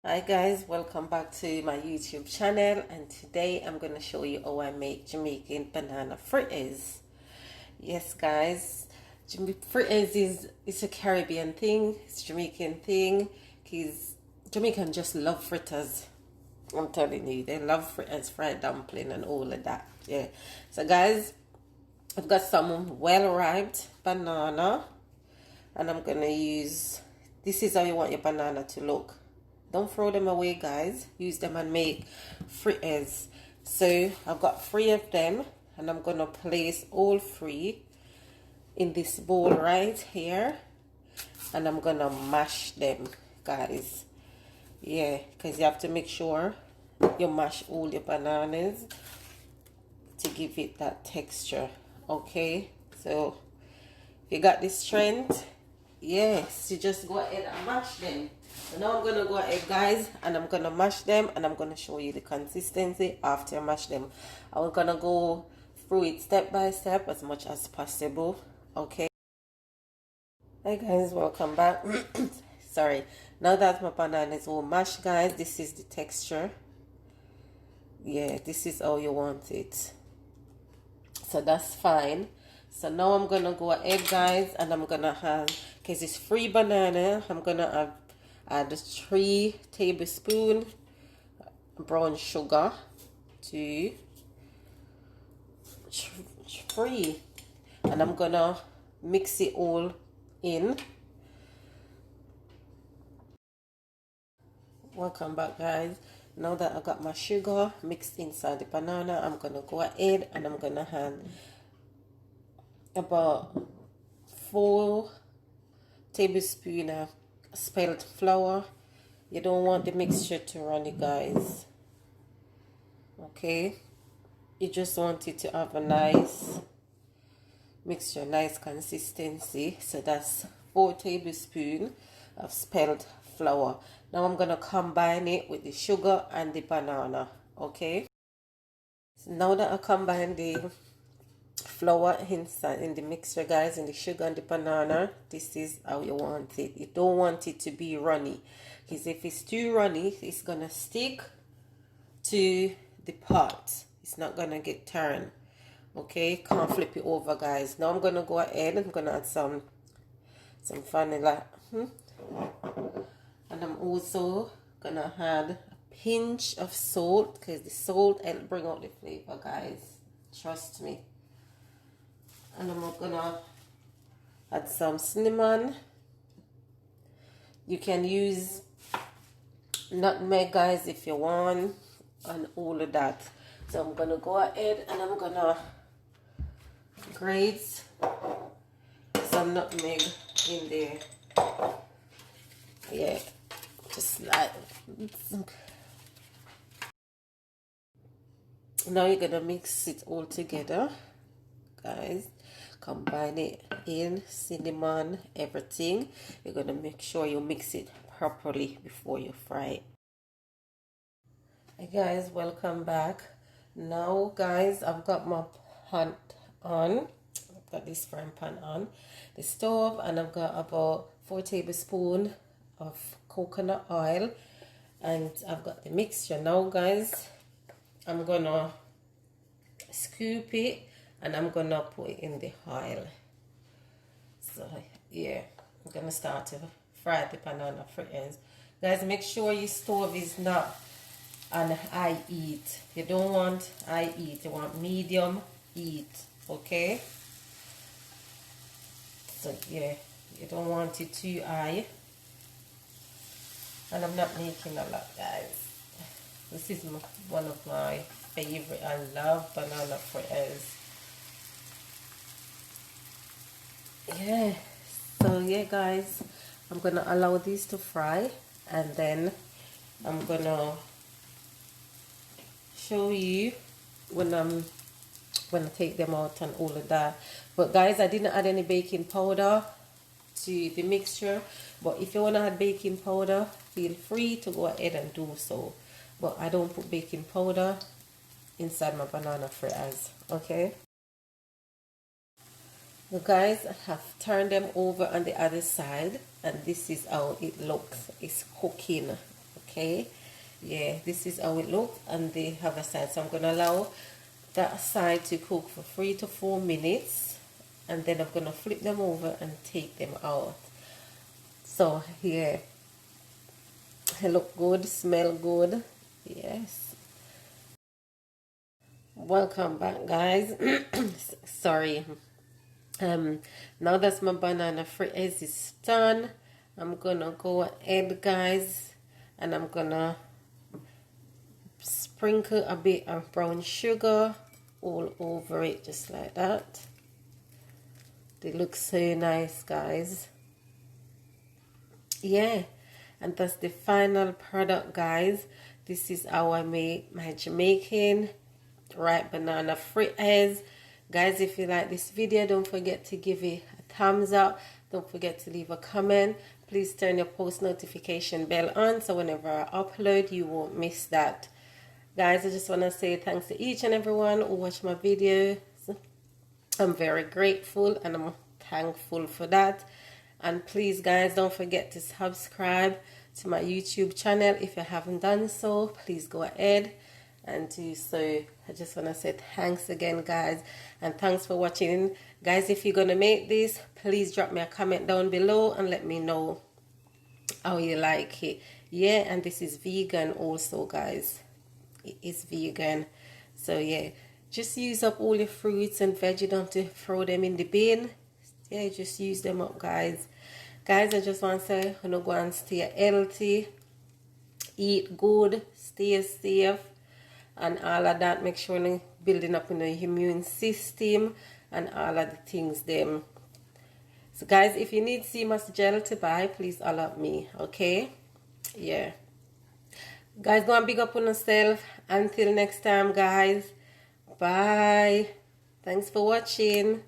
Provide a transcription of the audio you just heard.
Hi guys, welcome back to my YouTube channel, and today I'm going to show you how I make Jamaican banana fritters. Yes guys, fritters is it's a Caribbean thing, it's a Jamaican thing, because Jamaicans just love fritters. I'm telling you, they love fritters, fried dumpling and all of that. Yeah. So guys, I've got some well-ripe banana, and I'm going to use, this is how you want your banana to look. Don't throw them away, guys. Use them and make fritters. So I've got 3 of them, and I'm gonna place all 3 in this bowl right here, and I'm gonna mash them, guys. Yeah, because you have to make sure you mash all your bananas to give it that texture. Okay, so if you got this strength, yes, you just go ahead and mash them. So now I'm gonna go ahead, guys, and I'm gonna mash them, and I'm gonna show you the consistency after I mash them. I'm gonna go through it step by step as much as possible. Okay. Hi guys, welcome back. Sorry. Now that my banana is all mashed, guys, this is the texture. Yeah, this is how you want it. So that's fine. So now I'm gonna go ahead, guys, and I'm gonna have, because it's 3 banana, I'm gonna add 3 tablespoons brown sugar to 3, and I'm gonna mix it all in. Welcome back, guys. Now that I got my sugar mixed inside the banana, I'm gonna go ahead and I'm gonna add about 4 tablespoons of spelt flour. You don't want the mixture to run, you guys. Okay, you just want it to have a nice mixture, nice consistency. So that's 4 tablespoons of spelt flour. Now I'm gonna combine it with the sugar and the banana. Okay, so now that I combine the flour inside in the mixture, guys, in the sugar and the banana, this is how you want it. You don't want it to be runny, because if it's too runny, it's gonna stick to the pot. It's not gonna get turned. Okay, can't flip it over, guys. Now I'm gonna go ahead, I'm gonna add some vanilla, and I'm also gonna add a pinch of salt, because the salt helps bring out the flavor, guys, trust me. And I'm gonna add some cinnamon. You can use nutmeg, guys, if you want, and all of that. So I'm gonna go ahead and I'm gonna grate some nutmeg in there. Yeah, just like. Now you're gonna mix it all together, guys. Combine it in, cinnamon, everything. You're gonna make sure you mix it properly before you fry it. Hey guys, welcome back. Now guys, I've got my pan on. I've got this frying pan on the stove, and I've got about 4 tablespoons of coconut oil, and I've got the mixture. Now guys, I'm gonna scoop it and I'm gonna put it in the oil. So yeah, I'm gonna start to fry the banana fritters. Guys, make sure your stove is not on high heat. You don't want high heat, you want medium heat. Okay, so yeah, you don't want it too high. And I'm not making a lot, guys. This is one of my favorite. I love banana fritters. Yeah, so yeah guys, I'm gonna allow these to fry, and then I'm gonna show you when I take them out and all of that. But guys, I didn't add any baking powder to the mixture, but if you want to add baking powder, feel free to go ahead and do so. But I don't put baking powder inside my banana fritters. Okay, you guys, I have turned them over on the other side, and this is how it looks. It's cooking. Okay, yeah, this is how it looks on the other side. So I'm gonna allow that side to cook for 3 to 4 minutes, and then I'm gonna flip them over and take them out. So yeah, they look good, smell good. Yes. Welcome back, guys. Sorry. Now that my banana fritters is done, I'm gonna go ahead, guys, and I'm gonna sprinkle a bit of brown sugar all over it, just like that. They look so nice, guys. Yeah, and that's the final product, guys. This is how I make my Jamaican ripe banana fritters. Guys, if you like this video, don't forget to give it a thumbs up. Don't forget to leave a comment. Please turn your post notification bell on so whenever I upload, you won't miss that. Guys, I just want to say thanks to each and everyone who watched my videos. I'm very grateful and I'm thankful for that. And please, guys, don't forget to subscribe to my YouTube channel if you haven't done so. Please go ahead and do so. I just want to say thanks again, guys, and thanks for watching. Guys, if you're gonna make this, please drop me a comment down below and let me know how you like it. Yeah, and this is vegan also, guys. It is vegan. So yeah, just use up all your fruits and veg. You don't have to throw them in the bin. Yeah, just use them up, guys. Guys, I just want to say, you know, go and stay healthy, eat good, stay safe, and all of that. Make sure you're building up in the immune system and all of the things them. So guys, if you need CMOS gel to buy, please alert me, okay? Yeah. Guys, go and big up on yourself. Until next time, guys. Bye. Thanks for watching.